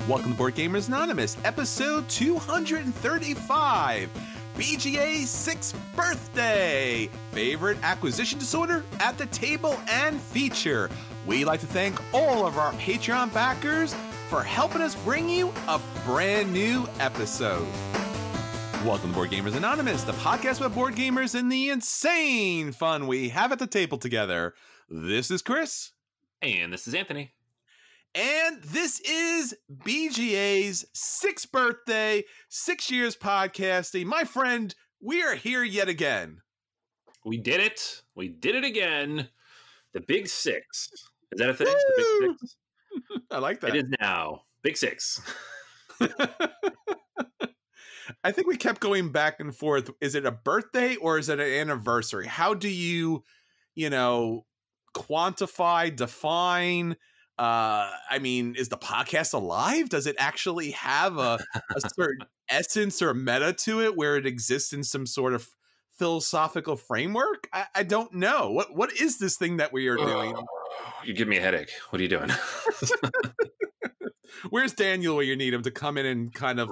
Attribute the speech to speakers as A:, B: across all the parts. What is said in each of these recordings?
A: Welcome to Board Gamers Anonymous, episode 235, BGA's 6th birthday, favorite acquisition disorder at the table and feature. We'd like to thank all of our Patreon backers for helping us bring you a brand new episode. Welcome to Board Gamers Anonymous, the podcast about board gamers and the insane fun we have at the table together. This is Chris.
B: And this is Anthony.
A: And this is BGA's 6th birthday, 6 years podcasting. My friend, we are here yet again.
B: We did it. We did it again. The Big Six. Is that a thing? The Big Six?
A: I like that.
B: It is now. Big Six.
A: I think we kept going back and forth. Is it a birthday or is it an anniversary? How do you quantify, define? I mean, is the podcast alive? Does it actually have a certain essence or meta to it where it exists in some sort of philosophical framework? I don't know. What is this thing that we are doing?
B: You give me a headache. What are you doing?
A: Where's Daniel where you need him to come in and kind of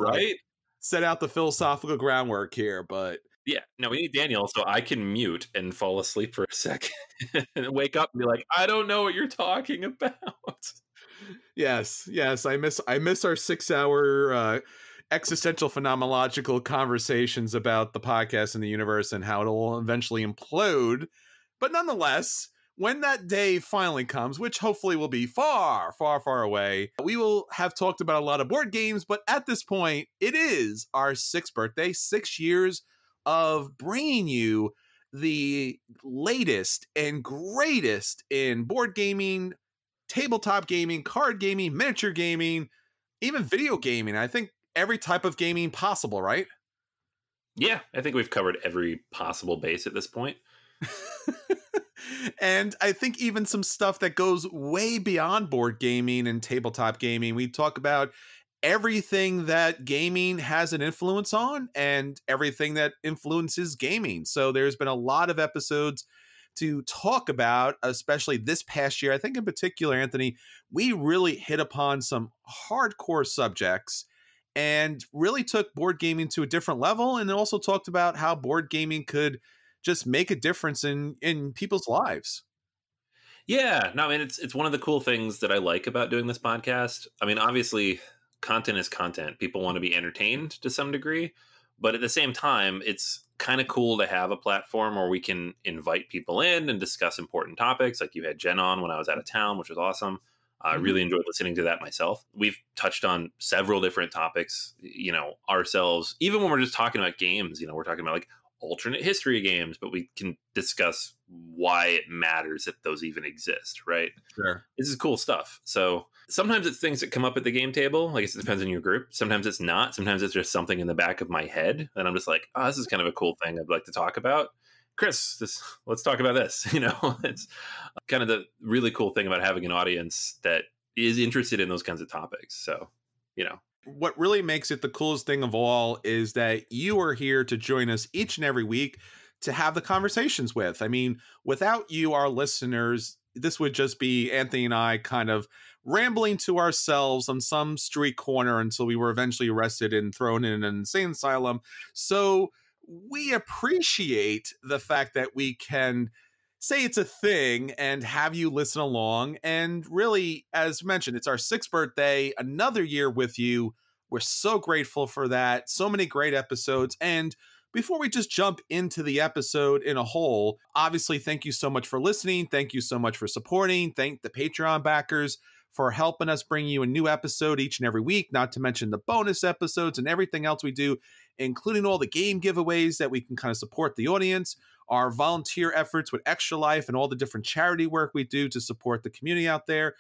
A: set out the philosophical groundwork here? But
B: yeah, no, we need Daniel so I can mute and fall asleep for a second and wake up and be like, I don't know what you're talking about.
A: Yes. I miss our 6-hour existential phenomenological conversations about the podcast and the universe and how it will eventually implode. But nonetheless, when that day finally comes, which hopefully will be far, far, far away, we will have talked about a lot of board games. But at this point, it is our 6th birthday, 6 years of bringing you the latest and greatest in board gaming, tabletop gaming, card gaming, miniature gaming, even video gaming. I think every type of gaming possible, right?
B: Yeah, I think we've covered every possible base at this point.
A: And I think even some stuff that goes way beyond board gaming and tabletop gaming. We talk about everything that gaming has an influence on and everything that influences gaming. So there's been a lot of episodes to talk about, especially this past year. I think in particular, Anthony, we really hit upon some hardcore subjects and really took board gaming to a different level, and also talked about how board gaming could just make a difference in people's lives.
B: Yeah, no, I mean, it's one of the cool things that I like about doing this podcast. I mean, obviously, content is content. People want to be entertained to some degree, but at the same time, it's kind of cool to have a platform where we can invite people in and discuss important topics. Like you had Jen on when I was out of town, which was awesome. I really enjoyed listening to that myself. We've touched on several different topics, ourselves, even when we're just talking about games, we're talking about like alternate history games, but we can discuss why it matters that those even exist, right?
A: Sure.
B: This is cool stuff. So sometimes it's things that come up at the game table. I guess it depends on your group. Sometimes it's not. Sometimes it's just something in the back of my head. And I'm just like, oh, this is kind of a cool thing I'd like to talk about. Chris, let's talk about this. It's kind of the really cool thing about having an audience that is interested in those kinds of topics. So,
A: What really makes it the coolest thing of all is that you are here to join us each and every week to have the conversations with. I mean, without you, our listeners, this would just be Anthony and I kind of rambling to ourselves on some street corner until we were eventually arrested and thrown in an insane asylum. So we appreciate the fact that we can say it's a thing and have you listen along. And really, as mentioned, it's our 6th birthday, another year with you. We're so grateful for that. So many great episodes. And before we just jump into the episode in a whole, obviously, thank you so much for listening. Thank you so much for supporting. Thank the Patreon backers for helping us bring you a new episode each and every week, not to mention the bonus episodes and everything else we do, including all the game giveaways that we can kind of support the audience, our volunteer efforts with Extra Life and all the different charity work we do to support the community out there.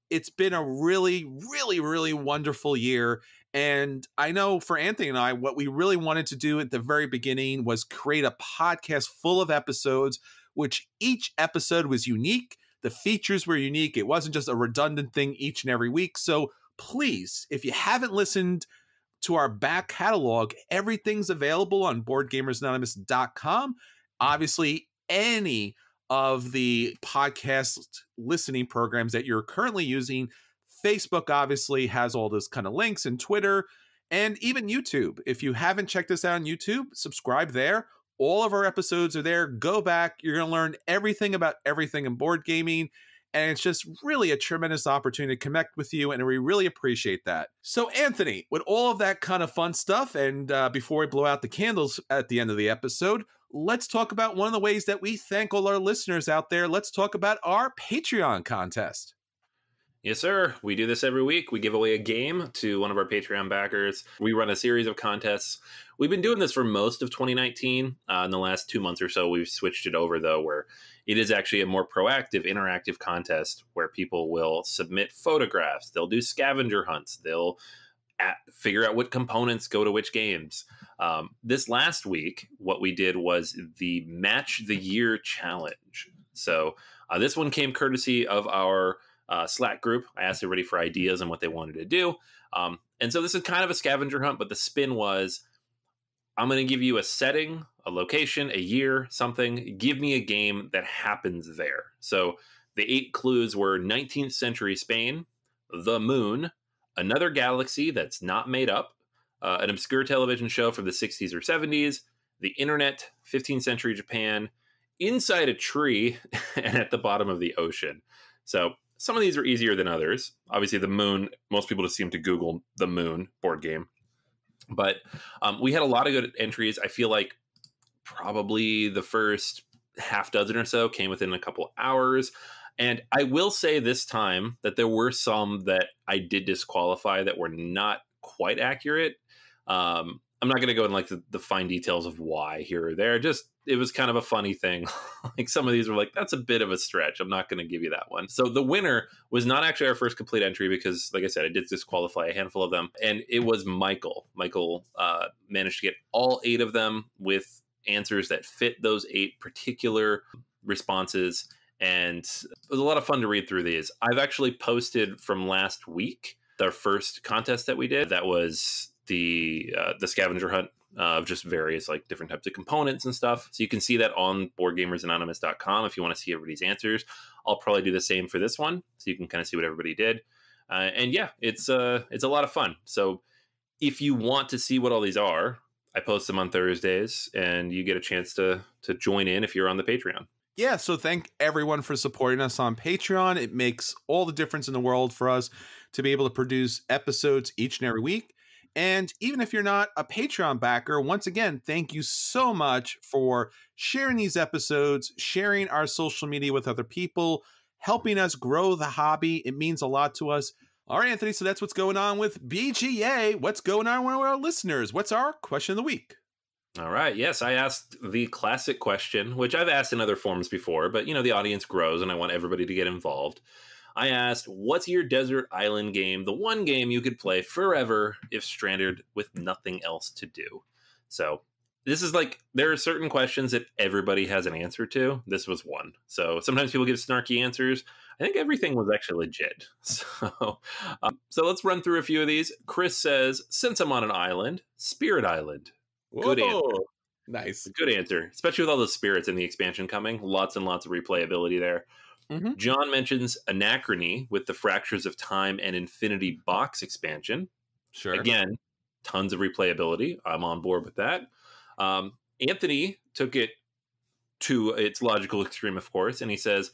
A: It's been a really, really, really wonderful year. And I know for Anthony and I, what we really wanted to do at the very beginning was create a podcast full of episodes, which each episode was unique. The features were unique. It wasn't just a redundant thing each and every week. So please, if you haven't listened to our back catalog, everything's available on BoardGamersAnonymous.com. Obviously, any of the podcast listening programs that you're currently using, Facebook obviously has all those kind of links, and Twitter, and even YouTube. If you haven't checked us out on YouTube, subscribe there. All of our episodes are there. Go back. You're going to learn everything about everything in board gaming. And it's just really a tremendous opportunity to connect with you, and we really appreciate that. So, Anthony, with all of that kind of fun stuff, and before we blow out the candles at the end of the episode, let's talk about one of the ways that we thank all our listeners out there. Let's talk about our Patreon contest.
B: Yes, sir. We do this every week. We give away a game to one of our Patreon backers. We run a series of contests. We've been doing this for most of 2019. In the last 2 months or so, we've switched it over, though, where it is actually a more proactive, interactive contest where people will submit photographs. They'll do scavenger hunts. They'll figure out what components go to which games. This last week, what we did was the Match the Year Challenge. So this one came courtesy of our Slack group. I asked everybody for ideas on what they wanted to do. And so this is kind of a scavenger hunt, but the spin was, I'm going to give you a setting, a location, a year, something. Give me a game that happens there. So the 8 clues were 19th century Spain, the moon, another galaxy that's not made up, an obscure television show from the 60s or 70s, the internet, 15th century Japan, inside a tree, and at the bottom of the ocean. So some of these are easier than others. Obviously, the moon, most people just seem to Google the moon board game. But we had a lot of good entries. I feel like probably the first half dozen or so came within a couple hours. And I will say this time that there were some that I did disqualify that were not quite accurate. I'm not going to go in like the fine details of why here or there. Just, it was kind of a funny thing. Like some of these were like, that's a bit of a stretch. I'm not going to give you that one. So the winner was not actually our first complete entry because, like I said, I did disqualify a handful of them. And it was Michael. Michael managed to get all 8 of them with answers that fit those 8 particular responses. And it was a lot of fun to read through these. I've actually posted from last week, the first contest that we did. That was the scavenger hunt of just various like different types of components and stuff. So you can see that on boardgamersanonymous.com if you want to see everybody's answers. I'll probably do the same for this one, so you can kind of see what everybody did. And yeah, it's a lot of fun. So if you want to see what all these are, I post them on Thursdays, and you get a chance to join in if you're on the Patreon.
A: Yeah, so thank everyone for supporting us on Patreon. It makes all the difference in the world for us to be able to produce episodes each and every week. And even if you're not a Patreon backer, once again, thank you so much for sharing these episodes, sharing our social media with other people, helping us grow the hobby. It means a lot to us. All right, Anthony, so that's what's going on with BGA. What's going on with our listeners? What's our question of the week?
B: All right. Yes, I asked the classic question, which I've asked in other forms before, but, the audience grows and I want everybody to get involved. I asked, what's your desert island game, the one game you could play forever if stranded with nothing else to do? So this is like, there are certain questions that everybody has an answer to. This was one. So sometimes people give snarky answers. I think everything was actually legit. So let's run through a few of these. Chris says, since I'm on an island, Spirit Island.
A: Whoa.
B: Good answer.
A: Nice.
B: Good answer, especially with all the spirits in the expansion coming. Lots and lots of replayability there.
A: Mm-hmm.
B: John mentions Anachrony with the Fractures of Time and Infinity box expansion.
A: Sure.
B: Again, tons of replayability. I'm on board with that. Anthony took it to its logical extreme, of course, and he says,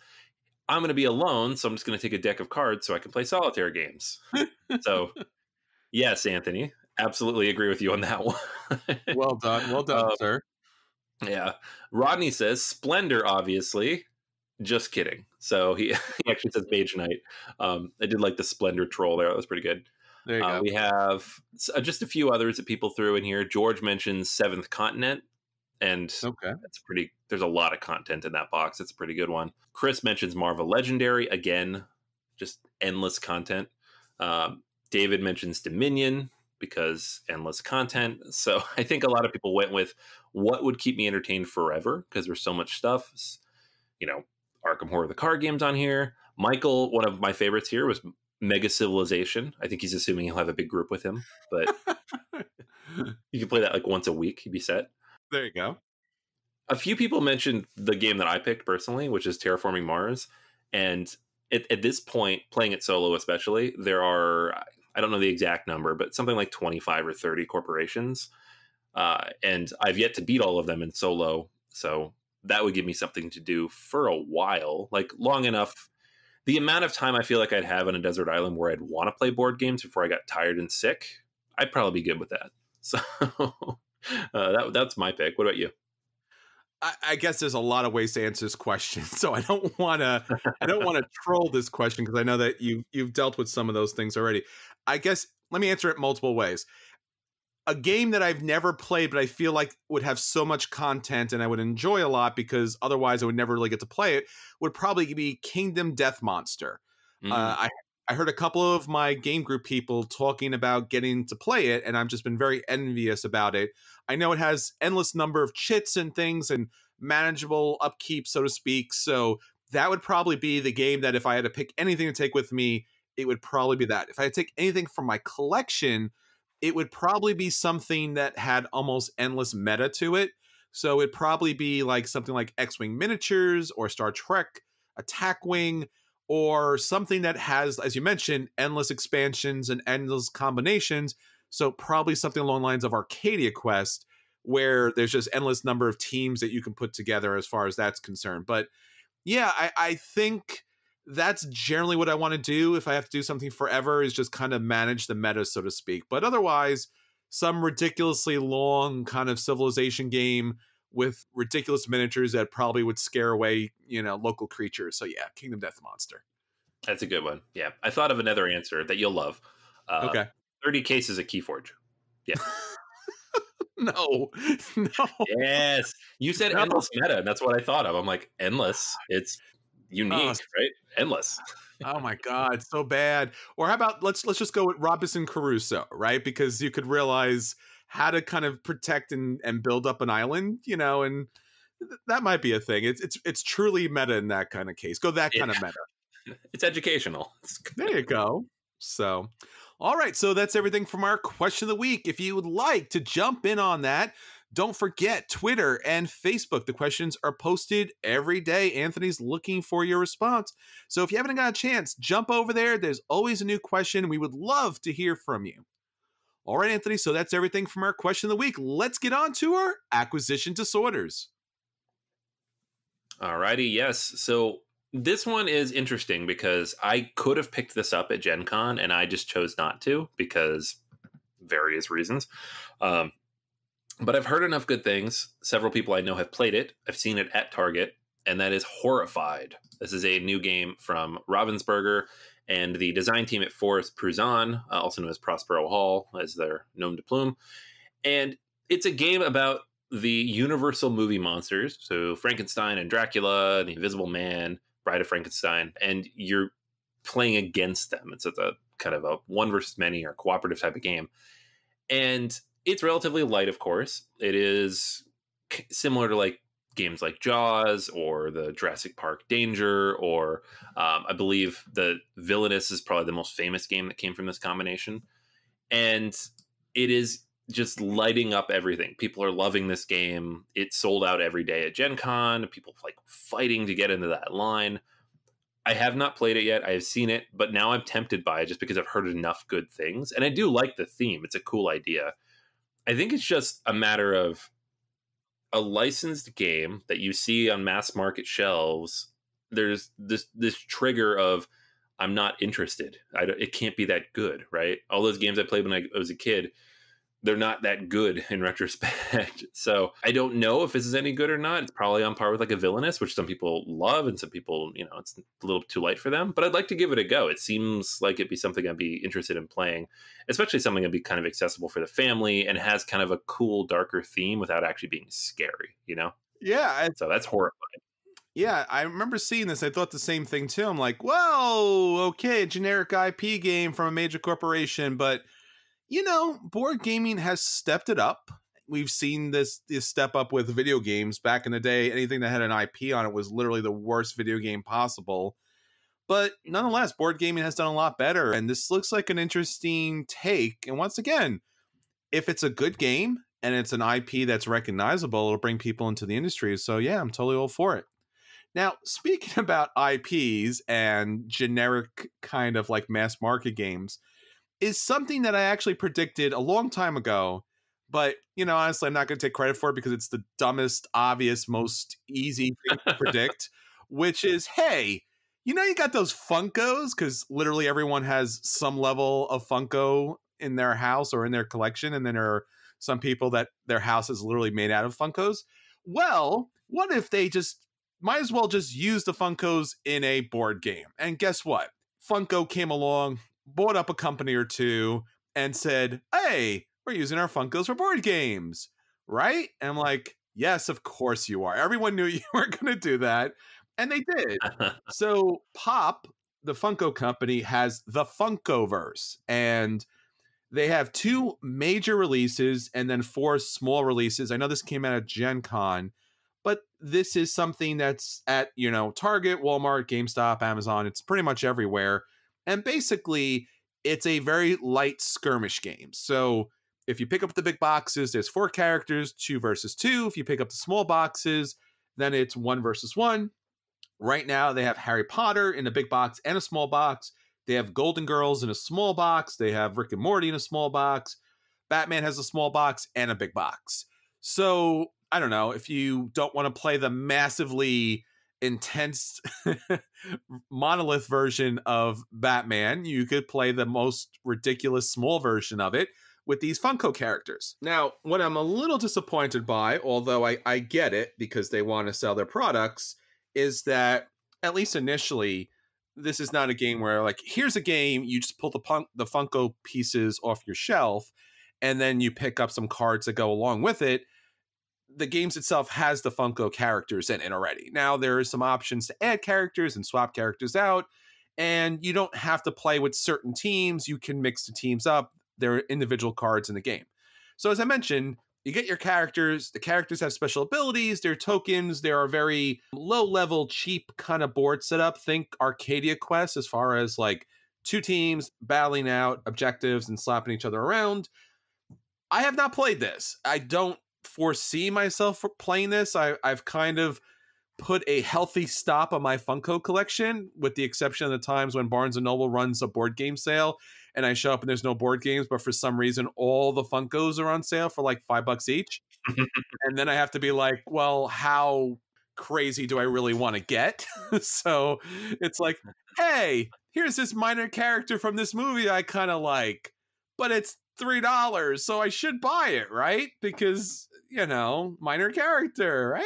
B: I'm going to be alone, so I'm just going to take a deck of cards so I can play solitaire games. So, yes, Anthony, absolutely agree with you on that one.
A: Well done, sir.
B: Yeah. Rodney says, Splendor, obviously. Just kidding. So he actually says Mage Knight. I did like the Splendor troll there. That was pretty good.
A: There you go.
B: We have just a few others that people threw in here. George mentions Seventh Continent. And that's pretty, there's a lot of content in that box. It's a pretty good one. Chris mentions Marvel Legendary. Again, just endless content. David mentions Dominion because endless content. So I think a lot of people went with what would keep me entertained forever because there's so much stuff. Arkham Horror, the card game's on here. Michael, one of my favorites here was Mega Civilization. I think he's assuming he'll have a big group with him, but you can play that like once a week. He'd be set.
A: There you go.
B: A few people mentioned the game that I picked personally, which is Terraforming Mars. And at this point, playing it solo especially, there are, I don't know the exact number, but something like 25 or 30 corporations. And I've yet to beat all of them in solo. So that would give me something to do for a while, like long enough. The amount of time I feel like I'd have on a desert island where I'd want to play board games before I got tired and sick, I'd probably be good with that. So that's my pick. What about you?
A: I guess there's a lot of ways to answer this question, so I don't want to troll this question because I know that you've dealt with some of those things already. I guess let me answer it multiple ways. A game that I've never played, but I feel like would have so much content and I would enjoy a lot because otherwise I would never really get to play it, would probably be Kingdom Death Monster.
B: Mm.
A: I heard a couple of my game group people talking about getting to play it, and I've just been very envious about it. I know it has endless number of chits and things and manageable upkeep, so to speak. So that would probably be the game that if I had to pick anything to take with me, it would probably be that. If I had to take anything from my collection, it would probably be something that had almost endless meta to it. So it'd probably be like something like X-Wing Miniatures or Star Trek Attack Wing, or something that has, as you mentioned, endless expansions and endless combinations. So probably something along the lines of Arcadia Quest, where there's just endless number of teams that you can put together as far as that's concerned. But yeah, I think that's generally what I want to do if I have to do something forever, is just kind of manage the meta, so to speak. But otherwise, some ridiculously long kind of civilization game with ridiculous miniatures that probably would scare away, local creatures. So yeah, Kingdom Death Monster.
B: That's a good one. Yeah. I thought of another answer that you'll love.
A: Okay.
B: 30 cases of Keyforge. Yeah.
A: No.
B: Yes. You said
A: No.
B: endless meta, and that's what I thought of. I'm like, endless. It's unique, right? Endless.
A: Oh my God, so bad. Or how about let's just go with Robinson Crusoe, right? Because you could realize how to kind of protect and build up an island, and that might be a thing. It's truly meta in that kind of case. Go that kind of meta.
B: It's educational.
A: There you go. So, all right. So that's everything from our question of the week. If you would like to jump in on that, don't forget Twitter and Facebook. The questions are posted every day. Anthony's looking for your response. So if you haven't got a chance, jump over there. There's always a new question. We would love to hear from you. All right, Anthony. So that's everything from our question of the week. Let's get on to our acquisition disorders.
B: All righty. Yes. So this one is interesting because I could have picked this up at Gen Con and I just chose not to because various reasons. But I've heard enough good things. Several people I know have played it. I've seen it at Target, and that is Horrified. This is a new game from Ravensburger and the design team at Forest Pruzan, also known as Prospero Hall, as their nom de plume. And it's a game about the Universal movie monsters, so Frankenstein and Dracula, and the Invisible Man, Bride of Frankenstein, and you're playing against them. It's a kind of a one versus many or cooperative type of game. And it's relatively light, of course. It is similar to like games like Jaws or the Jurassic Park Danger, or I believe the Villainous is probably the most famous game that came from this combination. And it is just lighting up everything. People are loving this game. It's sold out every day at Gen Con. People like fighting to get into that line. I have not played it yet. I have seen it, but now I'm tempted by it just because I've heard enough good things. And I do like the theme. It's a cool idea. I think it's just a matter of a licensed game that you see on mass market shelves. There's this trigger of, I'm not interested. It can't be that good, right? All those games I played when I was a kid, they're not that good in retrospect. So I don't know if this is any good or not. It's probably on par with like a Villainous, which some people love, and some people, it's a little too light for them. But I'd like to give it a go. It seems like it'd be something I'd be interested in playing, especially something that'd be kind of accessible for the family and has kind of a cool, darker theme without actually being scary,
A: Yeah.
B: So that's Horrified.
A: Yeah, I remember seeing this. I thought the same thing too. I'm like, whoa, okay, a generic IP game from a major corporation, but board gaming has stepped it up. We've seen this step up with video games. Back in the day, anything that had an IP on it was literally the worst video game possible. But nonetheless, board gaming has done a lot better, and this looks like an interesting take. And once again, if it's a good game and it's an IP that's recognizable, it'll bring people into the industry. So yeah, I'm totally all for it. Now, speaking about IPs and generic kind of like mass market games, is something that I actually predicted a long time ago. But, honestly, I'm not going to take credit for it because it's the dumbest, obvious, most easy thing to predict, which is, hey, you got those Funkos, because literally everyone has some level of Funko in their house or in their collection. And then there are some people that their house is literally made out of Funkos. Well, what if they might as well just use the Funkos in a board game? And guess what? Funko came along, bought up a company or two, and said, hey, we're using our Funkos for board games, right? And I'm like, yes, of course you are. Everyone knew you were going to do that. And they did. So Pop, the Funko company, has the Funkoverse. And they have 2 major releases and then 4 small releases. I know this came out of Gen Con, but this is something that's at, Target, Walmart, GameStop, Amazon. It's pretty much everywhere. And basically, it's a very light skirmish game. So if you pick up the big boxes, there's 4 characters, 2 versus 2. If you pick up the small boxes, then it's 1 versus 1. Right now, they have Harry Potter in a big box and a small box. They have Golden Girls in a small box. They have Rick and Morty in a small box. Batman has a small box and a big box. So I don't know, if you don't want to play the massively intense monolith version of Batman, you could play the most ridiculous small version of it with these Funko characters. Now, what I'm a little disappointed by, although I get it because they want to sell their products, is that at least initially, this is not a game where, like, here's a game, you just pull the Funko pieces off your shelf, and then you pick up some cards that go along with it. The games itself has the Funko characters in it already. Now, there are some options to add characters and swap characters out, and you don't have to play with certain teams. You can mix the teams up. There are individual cards in the game. So as I mentioned, you get your characters. The characters have special abilities. They're tokens. They are very low-level, cheap kind of board setup. Think Arcadia Quest as far as like 2 teams battling out objectives and slapping each other around. I have not played this. I don't foresee myself playing this. I've kind of put a healthy stop on my Funko collection, with the exception of the times when Barnes & Noble runs a board game sale and I show up and there's no board games, but for some reason all the Funkos are on sale for like $5 each. And then I have to be like, well, how crazy do I really want to get? So it's like, hey, here's this minor character from this movie I kind of like, but it's $3, so I should buy it, right? Because, minor character, right?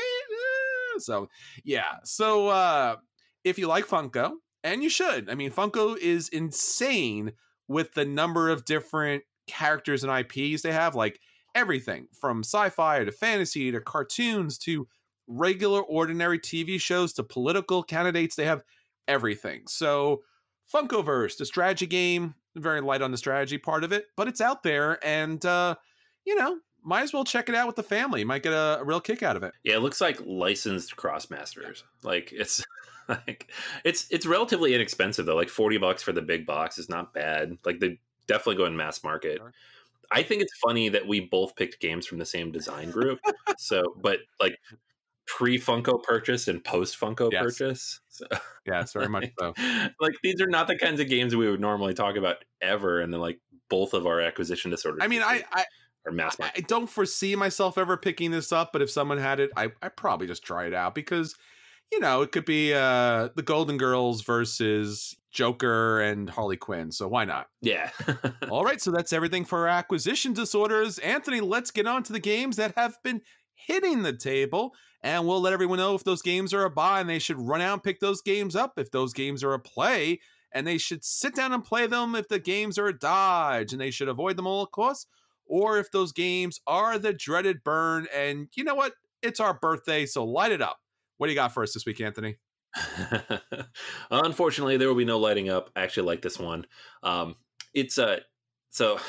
A: So, yeah. So, if you like Funko, and you should, I mean, Funko is insane with the number of different characters and IPs they have, like everything from sci-fi to fantasy to cartoons to regular ordinary TV shows to political candidates. They have everything. So Funkoverse, the strategy game, very light on the strategy part of it, but it's out there, and might as well check it out with the family. Might get a real kick out of it.
B: Yeah, it looks like licensed Crossmasters. Like, it's like it's relatively inexpensive though. Like $40 for the big box is not bad. Like, they definitely go in mass market. Sure. I think it's funny that we both picked games from the same design group. So, but like pre-Funko purchase and post-Funko purchase. So,
A: yes, very much so.
B: Like, these are not the kinds of games we would normally talk about ever. And then, like, both of our acquisition disorders.
A: I mean, I don't foresee myself ever picking this up, but if someone had it, I probably just try it out because, it could be the Golden Girls versus Joker and Harley Quinn. So why not?
B: Yeah.
A: All right. So that's everything for our acquisition disorders. Anthony, let's get on to the games that have been hitting the table, and we'll let everyone know if those games are a buy and they should run out and pick those games up. If those games are a play and they should sit down and play them. If the games are a dodge and they should avoid them all costs. Or if those games are the dreaded burn, and you know what? It's our birthday, so light it up. What do you got for us this week, Anthony?
B: Unfortunately, there will be no lighting up. I actually like this one. So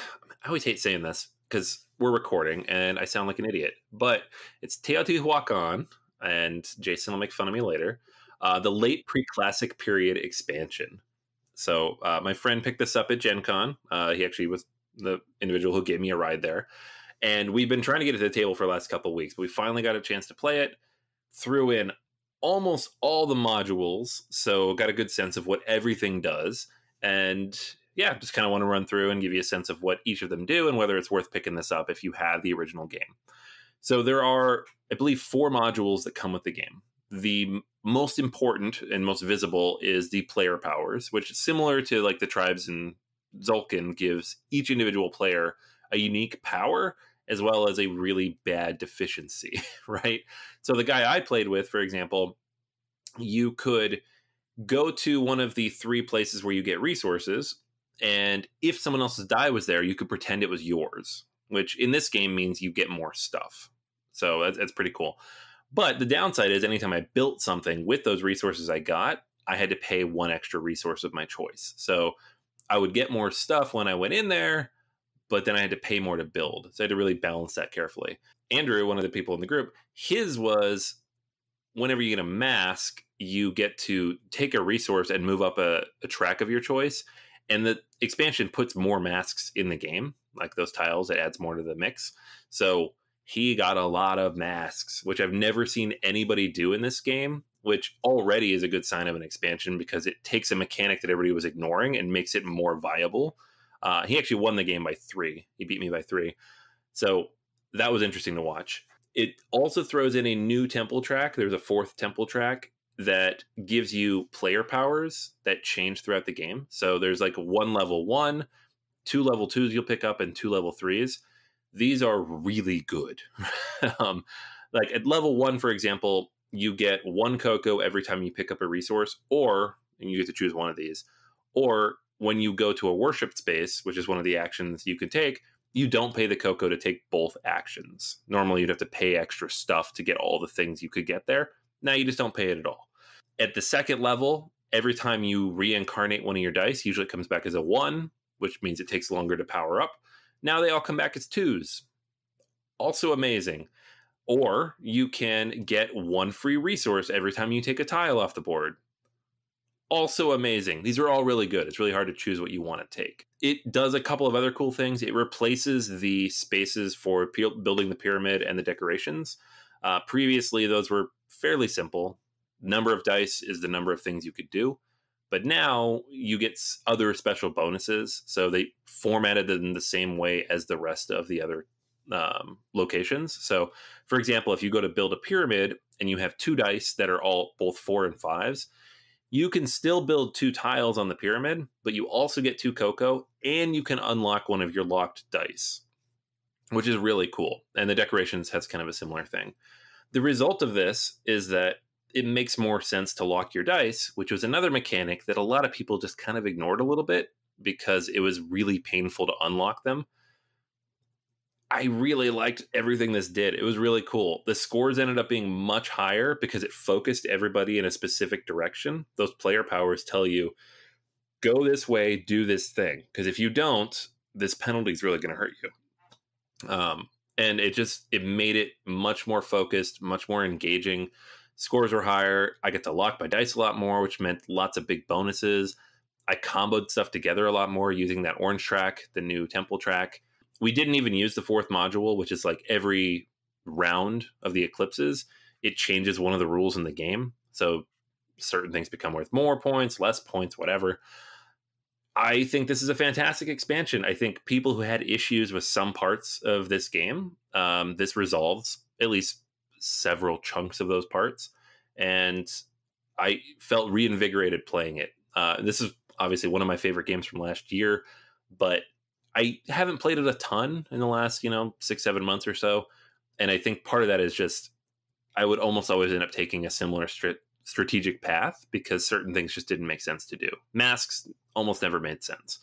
B: I always hate saying this because we're recording and I sound like an idiot, but it's Teotihuacan, and Jason will make fun of me later. The late Preclassic Period expansion. So my friend picked this up at Gen Con. He actually was the individual who gave me a ride there, and we've been trying to get it to the table for the last couple of weeks, but we finally got a chance to play it. Threw in almost all the modules, so got a good sense of what everything does. And yeah, just kind of want to run through and give you a sense of what each of them do and whether it's worth picking this up if you have the original game. So there are, I believe, 4 modules that come with the game. The most important and most visible is the player powers, which is similar to like the tribes in Tzolk'in, gives each individual player a unique power as well as a really bad deficiency, right? So the guy I played with, for example, you could go to one of the 3 places where you get resources, and if someone else's die was there, you could pretend it was yours, which in this game means you get more stuff. So that's pretty cool. But the downside is anytime I built something with those resources I got, I had to pay 1 extra resource of my choice. So I would get more stuff when I went in there, but then I had to pay more to build. So I had to really balance that carefully. Andrew, one of the people in the group, his was whenever you get a mask, you get to take a resource and move up a track of your choice. And the expansion puts more masks in the game, like those tiles. It adds more to the mix. So he got a lot of masks, which I've never seen anybody do in this game, which already is a good sign of an expansion because it takes a mechanic that everybody was ignoring and makes it more viable. He actually won the game by 3. He beat me by 3. So that was interesting to watch. It also throws in a new temple track. There's a 4th temple track that gives you player powers that change throughout the game. So there's like 1 level 1, 2 level 2s you'll pick up, and 2 level 3s. These are really good. Like at level 1, for example, you get 1 cocoa every time you pick up a resource, or, and you get to choose one of these, or when you go to a worship space, which is one of the actions you can take, you don't pay the cocoa to take both actions. Normally, you'd have to pay extra stuff to get all the things you could get there. Now you just don't pay it at all. At the 2nd level, every time you reincarnate one of your dice, usually it comes back as a 1, which means it takes longer to power up. Now they all come back as 2s. Also amazing. Or you can get 1 free resource every time you take a tile off the board. Also amazing. These are all really good. It's really hard to choose what you want to take. It does a couple of other cool things. It replaces the spaces for building the pyramid and the decorations. Previously, those were fairly simple. Number of dice is the number of things you could do. But now you get other special bonuses. So they formatted them the same way as the rest of the other locations. So, for example, if you go to build a pyramid and you have 2 dice that are all both 4 and 5s, you can still build 2 tiles on the pyramid, but you also get 2 cocoa, and you can unlock one of your locked dice, which is really cool. And the decorations has kind of a similar thing. The result of this is that it makes more sense to lock your dice, which was another mechanic that a lot of people just kind of ignored a little bit because it was really painful to unlock them. I really liked everything this did. It was really cool. The scores ended up being much higher because it focused everybody in a specific direction. Those player powers tell you, go this way, do this thing. Because if you don't, this penalty is really going to hurt you. And it made it much more focused, much more engaging. Scores were higher. I get to lock my dice a lot more, which meant lots of big bonuses. I comboed stuff together a lot more using that orange track, the new temple track. We didn't even use the 4th module, which is like every round of the eclipses, it changes one of the rules in the game. So certain things become worth more points, less points, whatever. I think this is a fantastic expansion. I think people who had issues with some parts of this game, this resolves at least several chunks of those parts. And I felt reinvigorated playing it. This is obviously one of my favorite games from last year, but I haven't played it a ton in the last, 6-7 months or so. And I think part of that is just, I would almost always end up taking a similar strategic path because certain things just didn't make sense to do. Masks almost never made sense.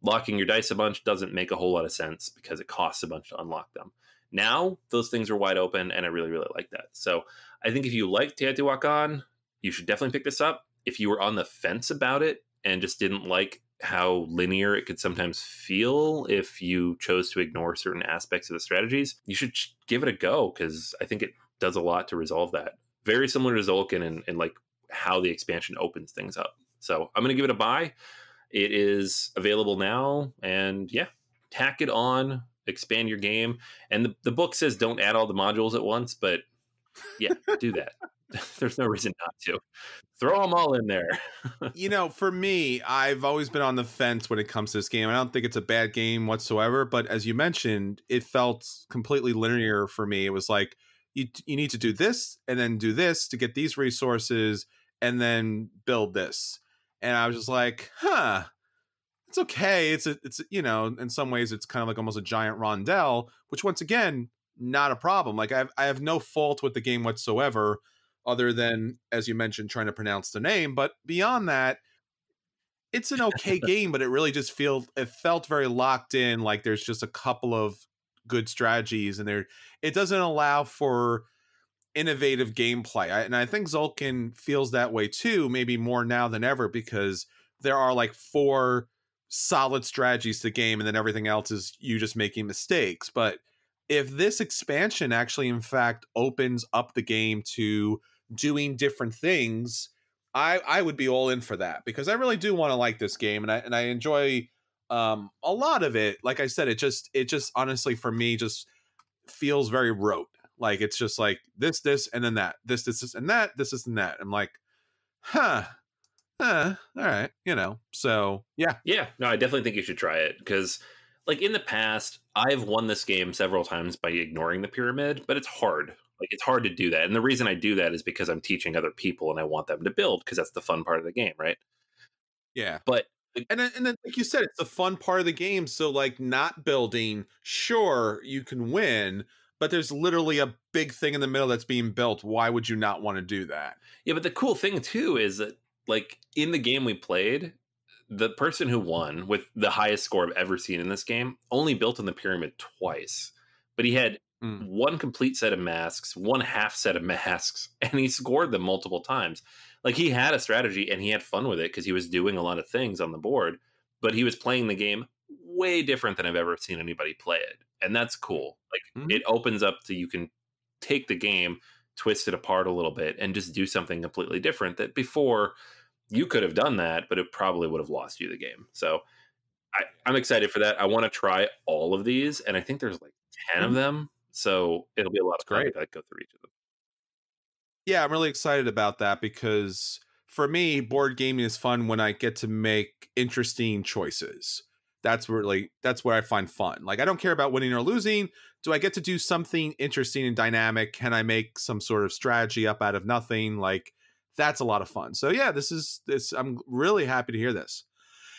B: Locking your dice a bunch doesn't make a whole lot of sense because it costs a bunch to unlock them. Now, those things are wide open, and I really, really like that. So I think if you like Teotihuacan, you should definitely pick this up. If you were on the fence about it and just didn't like how linear it could sometimes feel if you chose to ignore certain aspects of the strategies, you should give it a go because I think it does a lot to resolve that. Very similar to Tzolk'in and like how the expansion opens things up. So I'm going to give it a buy. It is available now, and yeah, tack it on, expand your game. And the book says don't add all the modules at once, but yeah, do that. There's no reason not to. Throw them all in there.
A: For me, I've always been on the fence when it comes to this game. I don't think it's a bad game whatsoever, but as you mentioned, it felt completely linear for me. It was like you need to do this and then do this to get these resources and then build this. And I was just like, it's okay. It's in some ways it's kind of like almost a giant rondel, which once again, not a problem. Like I have no fault with the game whatsoever, other than, as you mentioned, trying to pronounce the name. But beyond that, it's an okay game, but it felt very locked in. Like there's just a couple of good strategies, and it doesn't allow for innovative gameplay. And I think Zolkin feels that way too, maybe more now than ever, because there are like 4 solid strategies to the game, and then everything else is you just making mistakes. But if this expansion actually, in fact, opens up the game to doing different things, I would be all in for that, because I really do want to like this game, and I enjoy a lot of it. Like I said, it just honestly for me just feels very rote. Like it's just like this and then that, this and that, this and that. I'm like, all right, So yeah.
B: Yeah, no, I definitely think you should try it, because like in the past, I've won this game several times by ignoring the pyramid, but it's hard. Like it's hard to do that. And the reason I do that is because I'm teaching other people and I want them to build, because that's the fun part of the game, right?
A: Yeah.
B: But
A: And then like you said, it's the fun part of the game. So like not building, sure, you can win, but there's literally a big thing in the middle that's being built. Why would you not want to do that?
B: yeah, but the cool thing too is that like in the game we played, the person who won with the highest score I've ever seen in this game only built in the pyramid twice, but he had one complete set of masks, one half set of masks, and he scored them multiple times. Like he had a strategy and he had fun with it because he was doing a lot of things on the board, but he was playing the game way different than I've ever seen anybody play it. And that's cool. Like it opens up to, you can take the game, twist it apart a little bit, and just do something completely different that before you could have done that, but it probably would have lost you the game. So I'm excited for that. I want to try all of these, and I think there's like 10 of them. So it'll be a lot of fun to go through each of them.
A: Yeah, I'm really excited about that, because for me, board gaming is fun when I get to make interesting choices. That's where I find fun. Like I don't care about winning or losing. Do I get to do something interesting and dynamic? Can I make some sort of strategy up out of nothing? Like that's a lot of fun. So yeah, I'm really happy to hear this.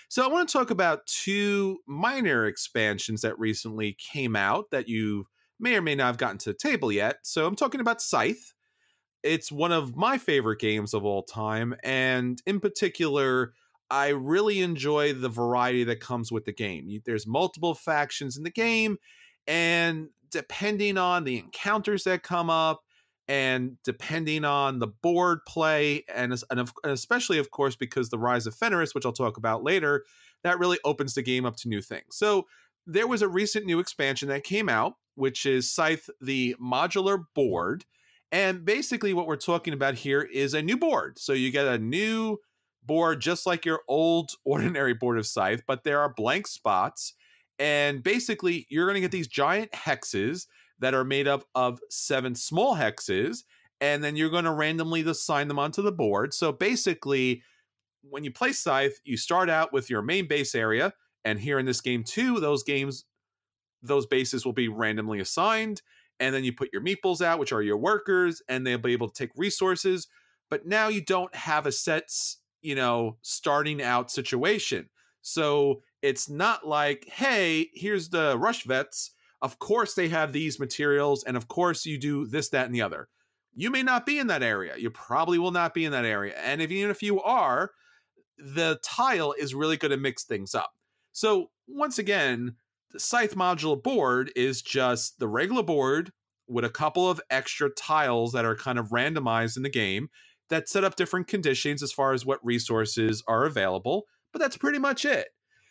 A: So I want to talk about 2 minor expansions that recently came out that you may or may not have gotten to the table yet. So I'm talking about Scythe. It's one of my favorite games of all time, and in particular, I really enjoy the variety that comes with the game. There's multiple factions in the game, and depending on the encounters that come up, and depending on the board play, and especially, of course, because the Rise of Fenris, which I'll talk about later, that really opens the game up to new things. So there was a recent new expansion that came out, which is Scythe, the Modular Board. And basically what we're talking about here is a new board. So you get a new board just like your old ordinary board of Scythe, but there are blank spots. And basically you're going to get these giant hexes that are made up of 7 small hexes, and then you're going to randomly assign them onto the board. So basically, when you play Scythe, you start out with your main base area, and here in this game too, those bases will be randomly assigned, and then you put your meeples out, which are your workers, and they'll be able to take resources. But now you don't have a set, starting out situation. So it's not like, hey, here's the rush vets. Of course they have these materials, and of course you do this, that, and the other. You may not be in that area. You probably will not be in that area. And even if you are, the tile is really going to mix things up. So once again, the Scythe Modular Board is just the regular board with a couple of extra tiles that are kind of randomized in the game that set up different conditions as far as what resources are available, but that's pretty much it.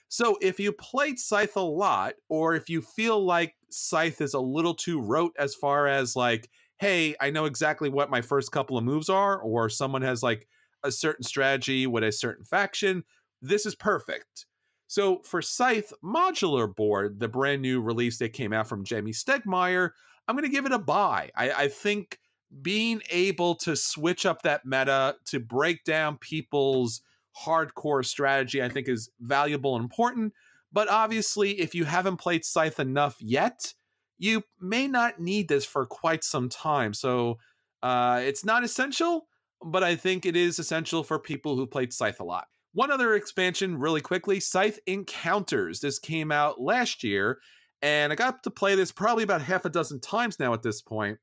A: So if you played Scythe a lot, or if you feel like Scythe is a little too rote as far as like, hey, I know exactly what my first couple of moves are, or someone has like a certain strategy with a certain faction, this is perfect. So for Scythe Modular Board, the brand new release that came out from Jamie Stegmaier, I'm going to give it a buy. I think being able to switch up that meta to break down people's hardcore strategy, I think is valuable and important. But obviously, if you haven't played Scythe enough yet, you may not need this for quite some time. So it's not essential, but I think it is essential for people who played Scythe a lot. One other expansion really quickly, Scythe Encounters. This came out last year, and I got to play this probably about half a dozen times now at this point.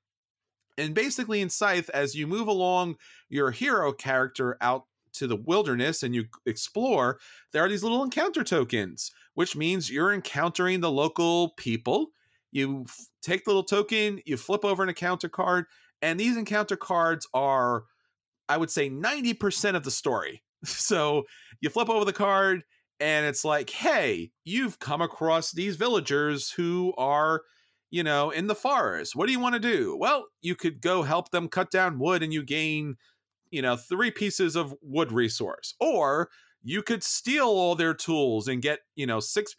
A: And basically in Scythe, as you move along your hero character out to the wilderness and you explore, there are these little encounter tokens, which means you're encountering the local people. You take the little token, you flip over an encounter card, and these encounter cards are, I would say, 90% of the story. So you flip over the card, and it's like, hey, you've come across these villagers who are, you know, in the forest. What do you want to do? Well, you could go help them cut down wood and you gain, you know, 3 pieces of wood resource. Or you could steal all their tools and get, you know, 6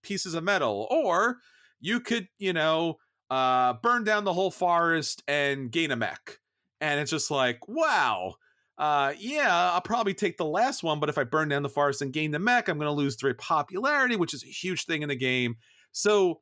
A: pieces of metal. Or you could, you know, burn down the whole forest and gain a mech. And it's just like, wow. Yeah, I'll probably take the last one, but if I burn down the forest and gain the mech, I'm going to lose 3 popularity, which is a huge thing in the game. So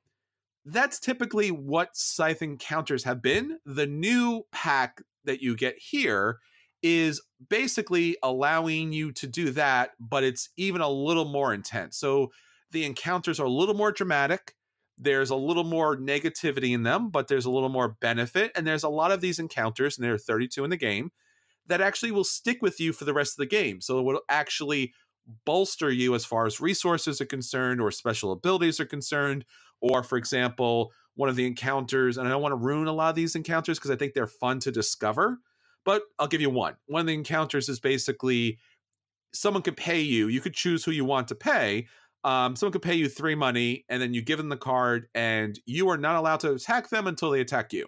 A: that's typically what Scythe Encounters have been. The new pack that you get here is basically allowing you to do that, but it's even a little more intense. So the encounters are a little more dramatic. There's a little more negativity in them, but there's a little more benefit. And there's a lot of these encounters, and there are 32 in the game, that actually will stick with you for the rest of the game. So it will actually bolster you as far as resources are concerned or special abilities are concerned. Or, for example, one of the encounters, and I don't want to ruin a lot of these encounters because I think they're fun to discover, but I'll give you one. One of the encounters is basically someone could pay you. You could choose who you want to pay. Someone could pay you 3 money, and then you give them the card, and you are not allowed to attack them until they attack you.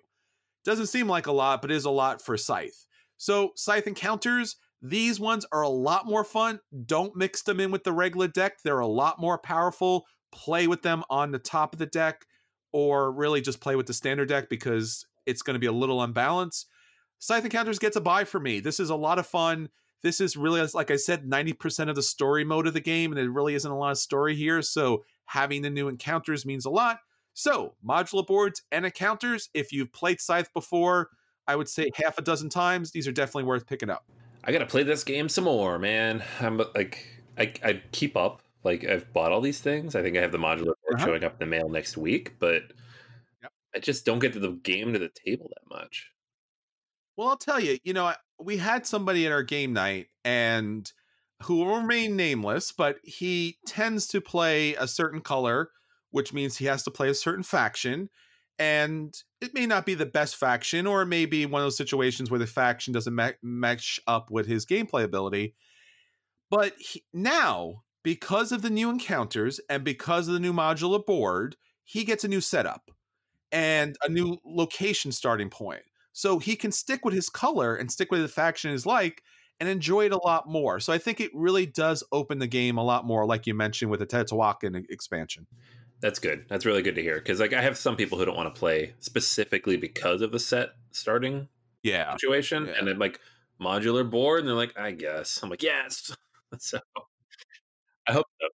A: Doesn't seem like a lot, but it is a lot for Scythe. So Scythe Encounters, these ones are a lot more fun. Don't mix them in with the regular deck. They're a lot more powerful. Play with them on the top of the deck, or really just play with the standard deck because it's going to be a little unbalanced. Scythe Encounters gets a buy for me. This is a lot of fun. This is really, like I said, 90% of the story mode of the game, and there really isn't a lot of story here, so having the new encounters means a lot. So, modular boards and encounters, if you've played Scythe before, I would say half a dozen times, these are definitely worth picking up.
B: I gotta play this game some more, man. I'm like, I keep up. Like, I've bought all these things. I think I have the modular board showing up in the mail next week, but I just don't get to the game to the table that much.
A: Well, I'll tell you, you know, we had somebody at our game night and who will remain nameless, but he tends to play a certain color, which means he has to play a certain faction. And it may not be the best faction, or it may be one of those situations where the faction doesn't match up with his gameplay ability. But now, because of the new encounters and because of the new modular board, he gets a new setup and a new location starting point. So he can stick with his color and stick with the faction is like and enjoy it a lot more. So I think it really does open the game a lot more, like you mentioned with the Teotihuacan expansion.
B: That's good. That's really good to hear. Because like I have some people who don't want to play specifically because of the set starting situation. Yeah. And then like modular board, and they're like, I guess. I'm like, yes. So I hope so.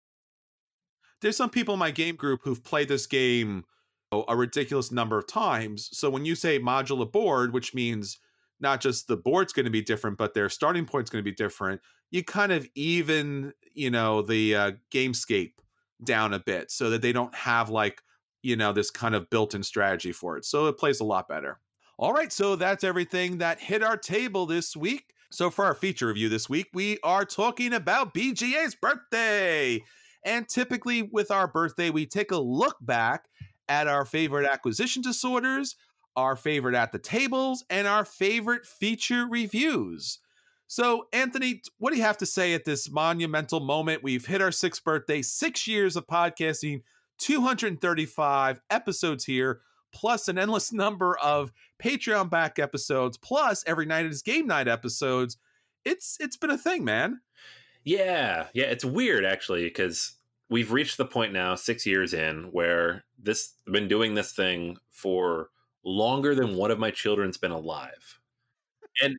A: There's some people in my game group who've played this game a ridiculous number of times. So when you say modular board, which means not just the board's going to be different, but their starting point's going to be different, you kind of even, you know, the gamescape down a bit so that they don't have like, you know, this kind of built-in strategy for it. So it plays a lot better. All right, so that's everything that hit our table this week. So for our feature review this week, we are talking about BGA's birthday. And typically with our birthday, we take a look back at our favorite acquisition disorders, our favorite at the tables, and our favorite feature reviews. So, Anthony, what do you have to say at this monumental moment? We've hit our 6th birthday, 6 years of podcasting, 235 episodes here, plus an endless number of Patreon back episodes, plus every night is game night episodes. It's been a thing, man.
B: Yeah, it's weird actually, because we've reached the point now, 6 years in, where I've been doing this thing for longer than one of my children's been alive. And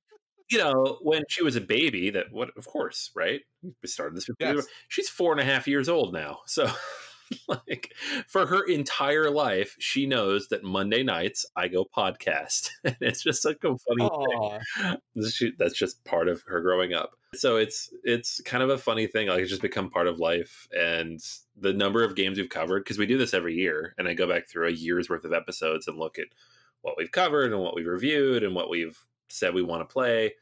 B: when she was a baby, of course, right? We started this before.
A: Yes.
B: She's 4.5 years old now. So like for her entire life, she knows that Monday nights I go podcast. And it's just like a funny
A: Oh,
B: thing. That's just part of her growing up. So it's kind of a funny thing. Like it's just become part of life. And the number of games we've covered, because we do this every year, and I go back through a year's worth of episodes and look at what we've covered and what we've reviewed and what we've said we want to play.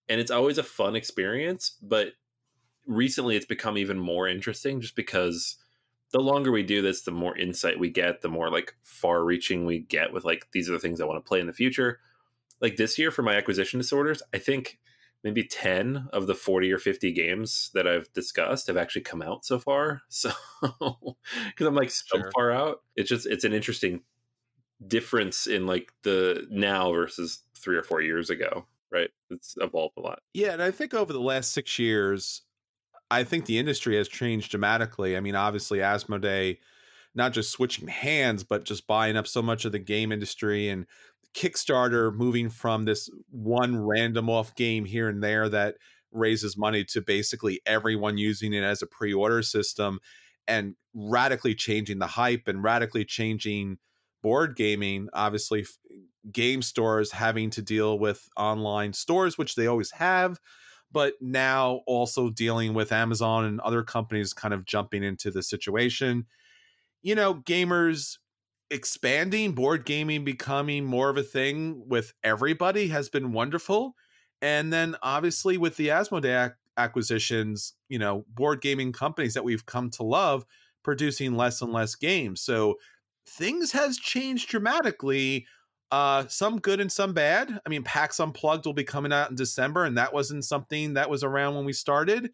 B: And it's always a fun experience, but recently it's become even more interesting just because the longer we do this, the more insight we get, the more like far reaching we get with like, these are the things I want to play in the future. Like this year for my acquisition disorders, I think maybe 10 of the 40 or 50 games that I've discussed have actually come out so far. So, because I'm like so
A: sure.
B: far out, it's an interesting difference in like the now versus 3 or 4 years ago, right? It's evolved a lot.
A: Yeah, and I think over the last 6 years, I think the industry has changed dramatically. I mean, obviously, Asmodee not just switching hands, but just buying up so much of the game industry, and Kickstarter moving from this one random off game here and there that raises money to basically everyone using it as a pre-order system, and radically changing the hype and radically changing board gaming. Obviously, game stores having to deal with online stores, which they always have, but now also dealing with Amazon and other companies kind of jumping into the situation. Gamers expanding, board gaming becoming more of a thing with everybody has been wonderful. And then obviously with the Asmodee acquisitions, board gaming companies that we've come to love producing less and less games. So things has changed dramatically. Some good and some bad. I mean, PAX Unplugged will be coming out in December, and that wasn't something that was around when we started.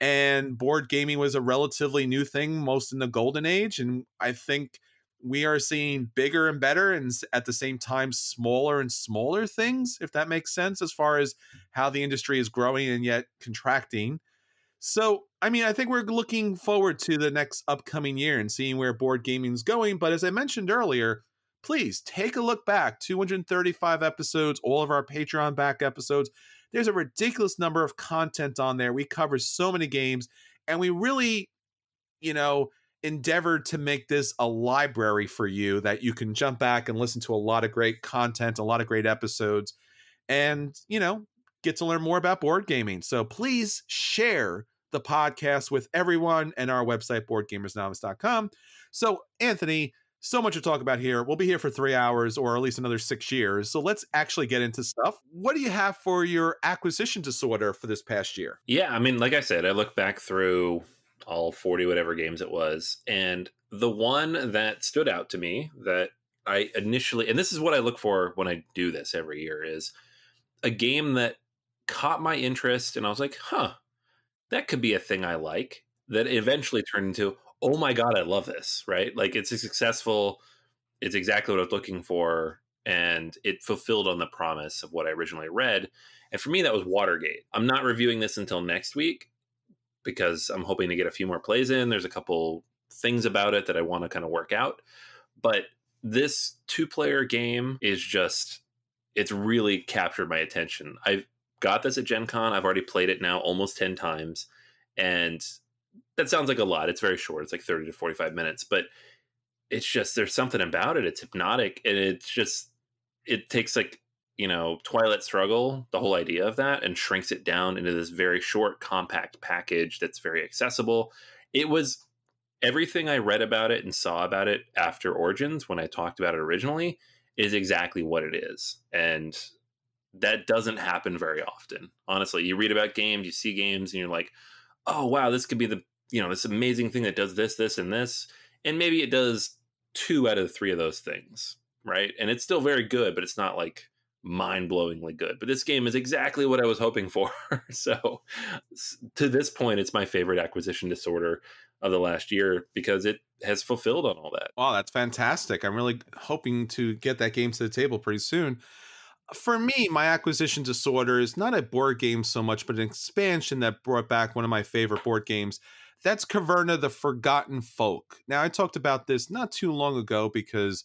A: And board gaming was a relatively new thing, most in the golden age. And I think we are seeing bigger and better, and at the same time, smaller and smaller things, if that makes sense, as far as how the industry is growing and yet contracting. So, I mean, I think we're looking forward to the next upcoming year and seeing where board gaming is going. But as I mentioned earlier, please take a look back. 235 episodes, all of our Patreon back episodes. There's a ridiculous number of content on there. We cover so many games, and we really, endeavored to make this a library for you that you can jump back and listen to a lot of great content, a lot of great episodes, and, get to learn more about board gaming. So please share the podcast with everyone, and our website, boardgamersnovice.com. So, Anthony, so much to talk about here. We'll be here for 3 hours or at least another 6 years. So let's actually get into stuff. What do you have for your acquisition disorder for this past year?
B: Yeah, I mean, like I said, I look back through all 40 whatever games it was, and the one that stood out to me that I initially, and this is what I look for when I do this every year, is a game that caught my interest, and I was like, that could be a thing I like, that eventually turned into, oh my God, I love this, right? Like it's successful. It's exactly what I was looking for. And it fulfilled on the promise of what I originally read. And for me, that was Watergate. I'm not reviewing this until next week because I'm hoping to get a few more plays in. There's a couple things about it that I want to kind of work out. But this 2-player game is just, it's really captured my attention. I've got this at Gen Con. I've already played it now almost 10 times. And that sounds like a lot. It's very short. It's like 30 to 45 minutes, but it's just, there's something about it. It's hypnotic. And it's just, it takes like, Twilight Struggle, the whole idea of that, and shrinks it down into this very short, compact package that's very accessible. It was everything I read about it and saw about it after Origins, when I talked about it originally, is exactly what it is. And that doesn't happen very often. Honestly, you read about games, you see games, and you're like, oh, wow, this could be this amazing thing that does this, this, and this. And maybe it does 2 out of the 3 of those things, right? And it's still very good, but it's not like mind-blowingly good. But this game is exactly what I was hoping for. So to this point, it's my favorite acquisition disorder of the last year because it has fulfilled on all that.
A: Oh, that's fantastic. I'm really hoping to get that game to the table pretty soon. For me, my acquisition disorder is not a board game so much, but an expansion that brought back one of my favorite board games. That's Caverna, the Forgotten Folk. Now, I talked about this not too long ago because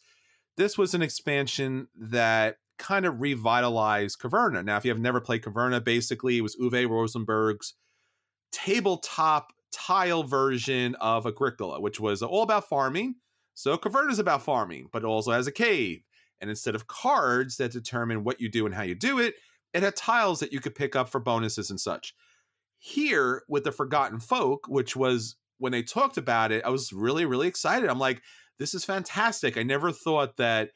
A: this was an expansion that kind of revitalized Caverna. Now, if you have never played Caverna, basically it was Uwe Rosenberg's tabletop tile version of Agricola, which was all about farming. So Caverna is about farming, but it also has a cave. And instead of cards that determine what you do and how you do it, it had tiles that you could pick up for bonuses and such. Here with the Forgotten Folk, which was when they talked about it, I was really, really excited. I'm like, this is fantastic. I never thought that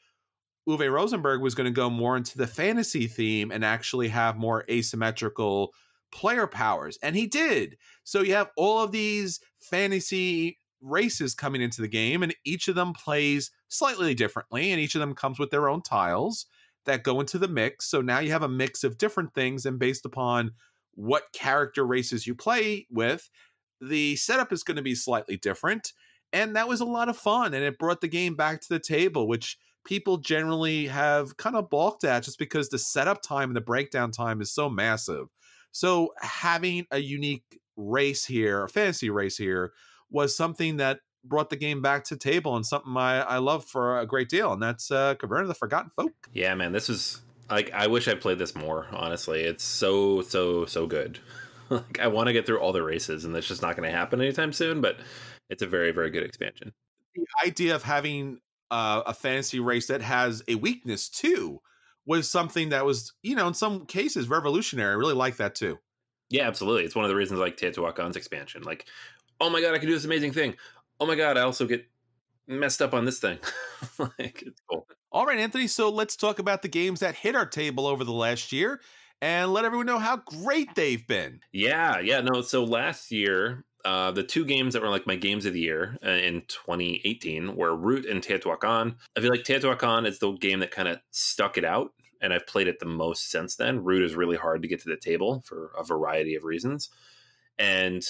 A: Uwe Rosenberg was going to go more into the fantasy theme and actually have more asymmetrical player powers. And he did. So you have all of these fantasy races coming into the game, and each of them plays slightly differently, and each of them comes with their own tiles that go into the mix. So now you have a mix of different things, and based upon what character races you play with, the setup is going to be slightly different. And that was a lot of fun, and it brought the game back to the table, which people generally have kind of balked at just because the setup time and the breakdown time is so massive. So having a unique race here, a fantasy race here, was something that brought the game back to the table, and something I love for a great deal, and that's Caverna the Forgotten Folk.
B: Yeah, man, this was like, I wish I played this more, honestly. It's so good. Like, I want to get through all the races, and that's just not going to happen anytime soon, but it's a very, very good expansion.
A: The idea of having a fantasy race that has a weakness too was something that was, in some cases revolutionary. I really like that too.
B: Yeah, absolutely. It's one of the reasons I like Teotihuacan's expansion. Like, oh my god, I can do this amazing thing. Oh my god, I also get messed up on this thing. Like, it's cool.
A: All right, Anthony, so let's talk about the games that hit our table over the last year and let everyone know how great they've been.
B: Yeah, no, so last year, the two games that were like my games of the year in 2018 were Root and Teotihuacan. I feel like Teotihuacan is the game that kind of stuck it out, and I've played it the most since then. Root is really hard to get to the table for a variety of reasons, and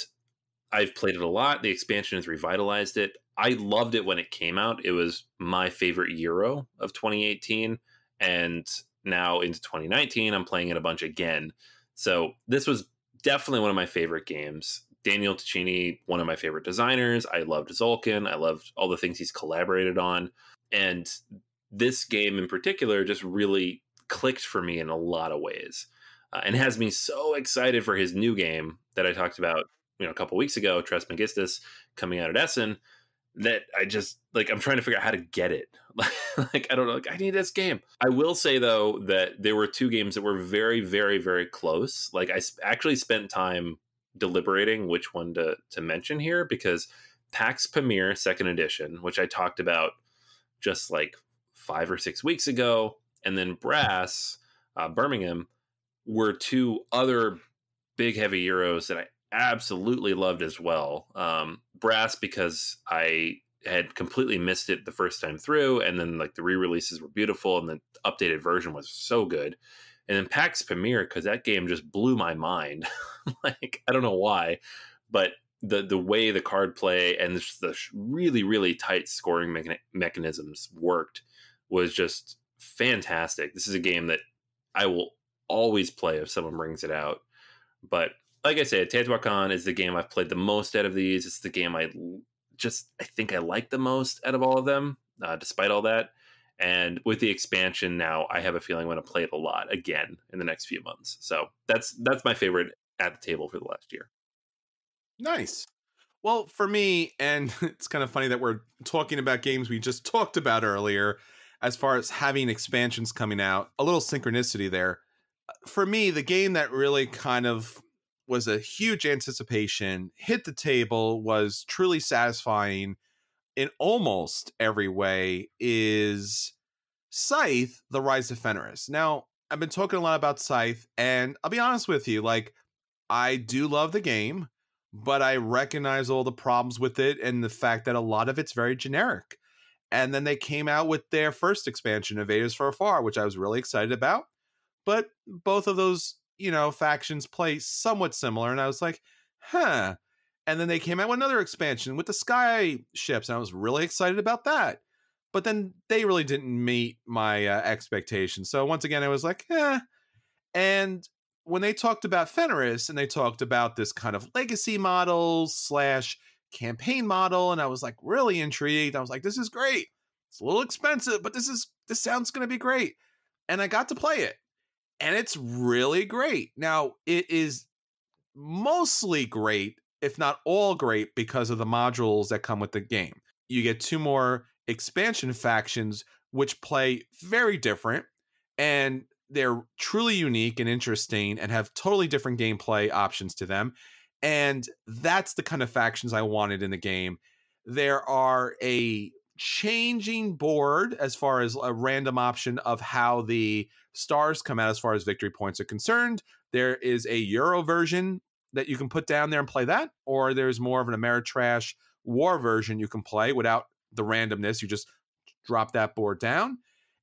B: I've played it a lot. The expansion has revitalized it. I loved it when it came out. It was my favorite Euro of 2018, and now into 2019, I'm playing it a bunch again. So this was definitely one of my favorite games. Daniel Ticini, one of my favorite designers. I loved Zolkin. I loved all the things he's collaborated on. And this game in particular just really clicked for me in a lot of ways, and has me so excited for his new game that I talked about a couple weeks ago, Tres Megistus, coming out at Essen, that I just, like, I'm trying to figure out how to get it. Like, I don't know. Like, I need this game. I will say, though, that there were two games that were very, very, very close. Like, I actually spent time deliberating which one to mention here, because Pax Pamir 2nd Edition, which I talked about just like 5 or 6 weeks ago, and then Brass, Birmingham, were two other big, heavy Euros that I absolutely loved as well. Brass, because I had completely missed it the first time through, and then like the re-releases were beautiful, and the updated version was so good. And then Pax Pamir, because that game just blew my mind. Like, I don't know why, but the way the card play and the really, really tight scoring mechanisms worked was just fantastic. This is a game that I will always play if someone brings it out. But like I said, Teotihuacan is the game I've played the most out of these. It's the game I think I like the most out of all of them, despite all that. And with the expansion now, I have a feeling I'm going to play it a lot again in the next few months. So that's my favorite at the table for the last year.
A: Nice. Well, for me, and it's kind of funny that we're talking about games we just talked about earlier, as far as having expansions coming out, a little synchronicity there. For me, the game that really kind of was a huge anticipation, hit the table, was truly satisfying in almost every way, is Scythe, The Rise of Fenris. Now, I've been talking a lot about Scythe, and I'll be honest with you, like, I do love the game, but I recognize all the problems with it and the fact that a lot of it's very generic. And then they came out with their first expansion, Invaders from Afar, which I was really excited about. But both of those, factions play somewhat similar. And I was like, huh. And then they came out with another expansion with the sky ships, and I was really excited about that. But then they really didn't meet my expectations. So once again, I was like, eh. And when they talked about Fenris, and they talked about this kind of legacy model / campaign model, and I was like really intrigued. I was like, this is great. It's a little expensive, but this sounds going to be great. and I got to play it. And it's really great. Now, it is mostly great, if not all great, because of the modules that come with the game. You get 2 more expansion factions, which play very different, and they're truly unique and interesting and have totally different gameplay options to them. And that's the kind of factions I wanted in the game. There are a changing board as far as a random option of how the stars come out as far as victory points are concerned. There is a Euro version that you can put down there and play that, or there's more of an Ameritrash war version you can play without the randomness. You just drop that board down.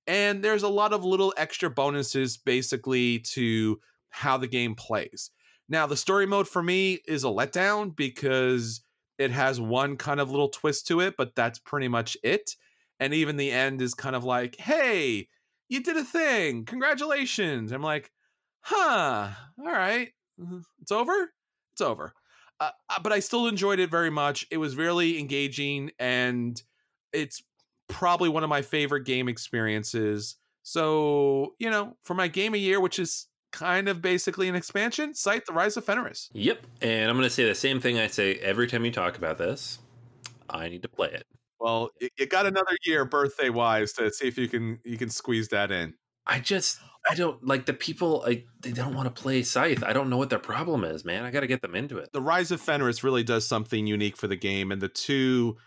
A: And there's a lot of little extra bonuses basically to how the game plays. Now, the story mode for me is a letdown because it has one kind of little twist to it, but that's pretty much it. And even the end is kind of like, hey, you did a thing. Congratulations. I'm like, huh, all right. It's over? It's over. But I still enjoyed it very much. It was really engaging, and it's probably one of my favorite game experiences. So, for my game of year, which is kind of basically an expansion, Scythe, The Rise of Fenris.
B: Yep. And I'm going to say the same thing I say every time you talk about this. I need to play it.
A: Well, you got another year birthday wise to see if you can squeeze that in.
B: I don't like the people. They don't want to play Scythe. I don't know what their problem is, man. I got to get them into it.
A: The Rise of Fenris really does something unique for the game, and the two,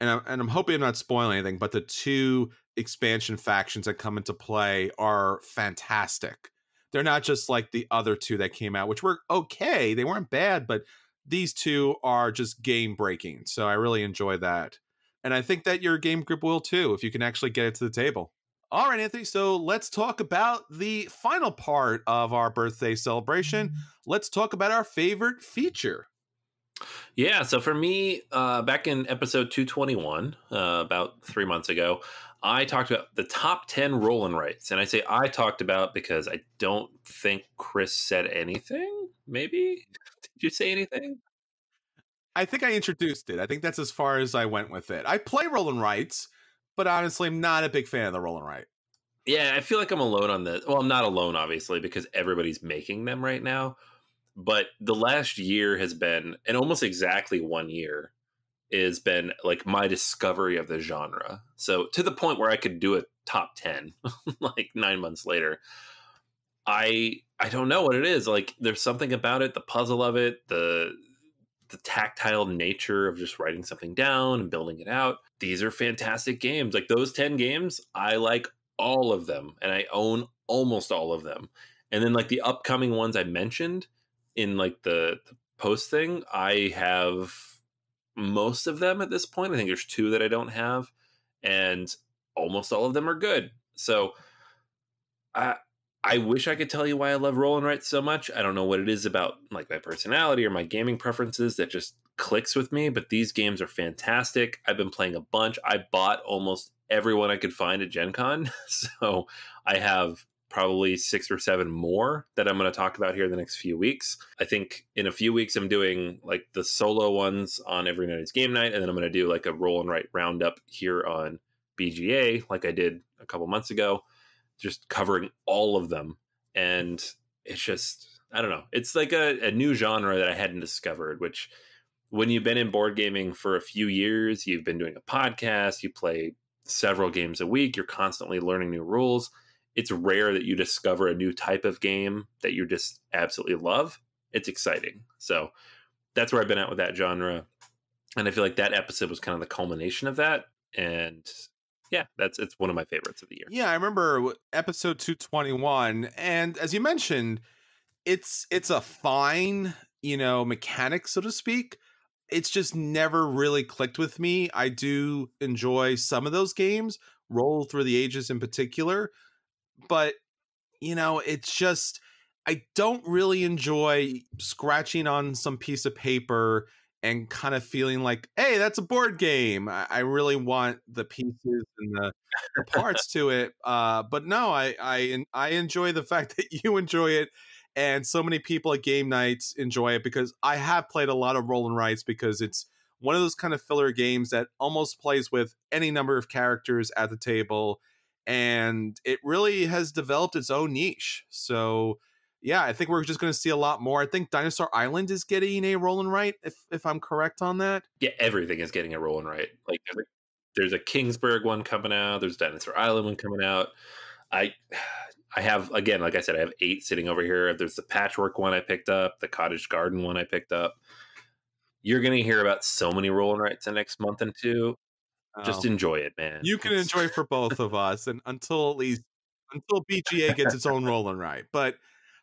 A: and I'm hoping I'm not spoiling anything, but the 2 expansion factions that come into play are fantastic. They're not just like the other 2 that came out, which were okay. They weren't bad, but these 2 are just game breaking. So I really enjoy that. And I think that your game group will too, if you can actually get it to the table. All right, Anthony, so let's talk about the final part of our birthday celebration. Let's talk about our favorite feature.
B: Yeah, so for me, back in episode 221, about 3 months ago, I talked about the top 10 roll and writes. And I say I talked about because I don't think Chris said anything, maybe? Did you say anything?
A: I think I introduced it. I think that's as far as I went with it. I play roll and writes, but honestly, I'm not a big fan of the roll and write.
B: Yeah, I feel like I'm alone on this. Well, I'm not alone, obviously, because everybody's making them right now. But the last year has been, and almost exactly 1 year, has been like my discovery of the genre. So to the point where I could do a top 10, like 9 months later. I don't know what it is. Like, there's something about it, the puzzle of it, the tactile nature of just writing something down and building it out. These are fantastic games. Like those 10 games, I like all of them, and I own almost all of them. And then like the upcoming ones I mentioned in like the post thing, I have most of them at this point. I think there's 2 that I don't have, and almost all of them are good. So I wish I could tell you why I love roll and write so much. I don't know what it is about like my personality or my gaming preferences that just clicks with me, but these games are fantastic. I've been playing a bunch. I bought almost everyone I could find at Gen Con. So I have probably 6 or 7 more that I'm going to talk about here in the next few weeks. I think in a few weeks, I'm doing like the solo ones on Every Night is Game Night. And then I'm going to do like a roll and write roundup here on BGA, like I did a couple months ago, just covering all of them. And it's just, I don't know. It's like a new genre that I hadn't discovered, which when you've been in board gaming for a few years, you've been doing a podcast, you play several games a week, you're constantly learning new rules. It's rare that you discover a new type of game that you just absolutely love. It's exciting. So that's where I've been at with that genre. And I feel like that episode was kind of the culmination of that. And yeah, it's one of my favorites of the year.
A: Yeah, I remember episode 221. And as you mentioned, it's a fine, mechanic, so to speak. It's just never really clicked with me. I do enjoy some of those games, Roll Through the Ages in particular. But, it's just, I don't really enjoy scratching on some piece of paper and kind of feeling like, hey, that's a board game. I really want the pieces and the parts to it. But no, I enjoy the fact that you enjoy it. And so many people at game nights enjoy it, because I have played a lot of roll and writes, because it's one of those kind of filler games that almost plays with any number of characters at the table. and it really has developed its own niche. So yeah, I think we're just going to see a lot more. I think Dinosaur Island is getting a roll and write, if I'm correct on that.
B: Yeah, everything is getting a roll and write. Like there's a Kingsburg one coming out. There's Dinosaur Island one coming out. I have, again, like I said, I have 8 sitting over here. There's the Patchwork one I picked up, the Cottage Garden one I picked up. You're going to hear about so many roll and writes the next month and two. Just enjoy it, man.
A: You can enjoy for both of us, and until BGA gets its own roll and write. But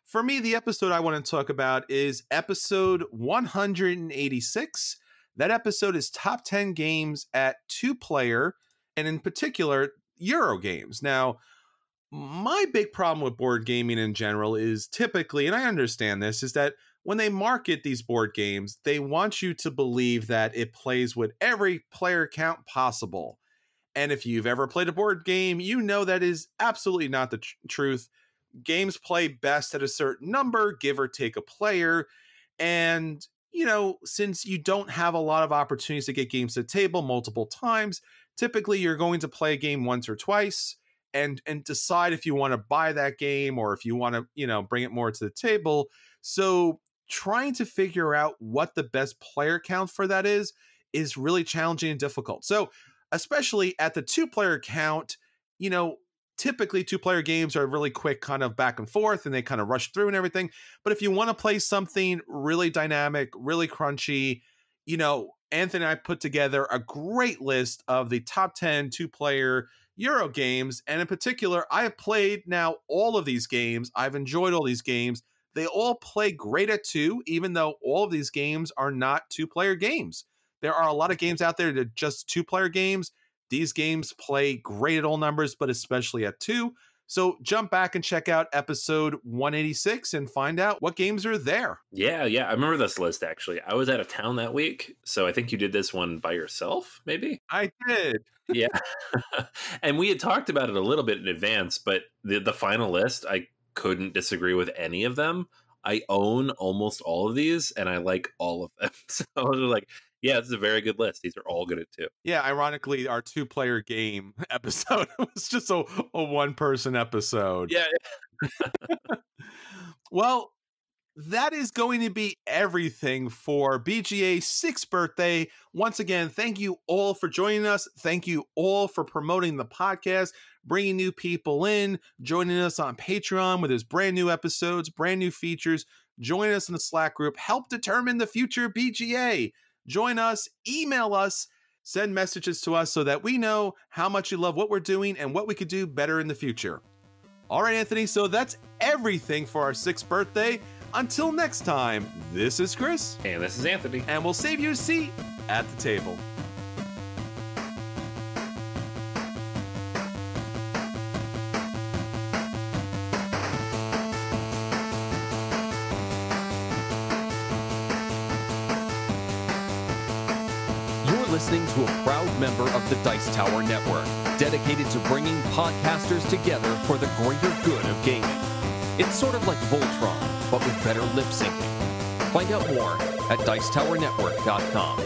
A: for me, the episode I want to talk about is episode 186. That episode is top 10 games at 2-player, and in particular, Euro games. Now, my big problem with board gaming in general is typically, and I understand this, is that when they market these board games, they want you to believe that it plays with every player count possible. And if you've ever played a board game, you know that is absolutely not the truth. Games play best at a certain number, give or take a player. And, you know, since you don't have a lot of opportunities to get games to the table multiple times, typically you're going to play a game once or twice and decide if you want to buy that game or if you want to, you know, bring it more to the table. So trying to figure out what the best player count for that is really challenging and difficult. So especially at the 2-player count, you know, typically 2-player games are really quick, kind of back and forth, and they kind of rush through and everything. But if you want to play something really dynamic, really crunchy, you know, Anthony and I put together a great list of the top 10 2-player Euro games. And in particular, I have played now all of these games. I've enjoyed all these games. They all play great at 2, even though all of these games are not 2-player games. There are a lot of games out there that are just 2-player games. These games play great at all numbers, but especially at 2. So jump back and check out episode 186 and find out what games are there.
B: Yeah. I remember this list, actually. I was out of town that week, so I think you did this one by yourself, maybe?
A: I did.
B: Yeah. And we had talked about it a little bit in advance, but the final list, I couldn't disagree with any of them. I own almost all of these, and I like all of them. So I was like, yeah, this is a very good list. These are all good at 2.
A: Yeah, ironically, our 2-player game episode was just a one-person episode.
B: Yeah.
A: Well, that is going to be everything for BGA's 6th birthday. Once again, thank you all for joining us. Thank you all for promoting the podcast, bringing new people in, joining us on Patreon with his brand new episodes, brand new features. Join us in the Slack group. Help determine the future of BGA. Join us, email us, send messages to us so that we know how much you love what we're doing and what we could do better in the future. All right, Anthony, so that's everything for our 6th birthday. Until next time, this is Chris.
B: And this is Anthony.
A: And we'll save you a seat at the table.
C: Listening to a proud member of the Dice Tower Network, dedicated to bringing podcasters together for the greater good of gaming. It's sort of like Voltron, but with better lip syncing. Find out more at dicetowernetwork.com.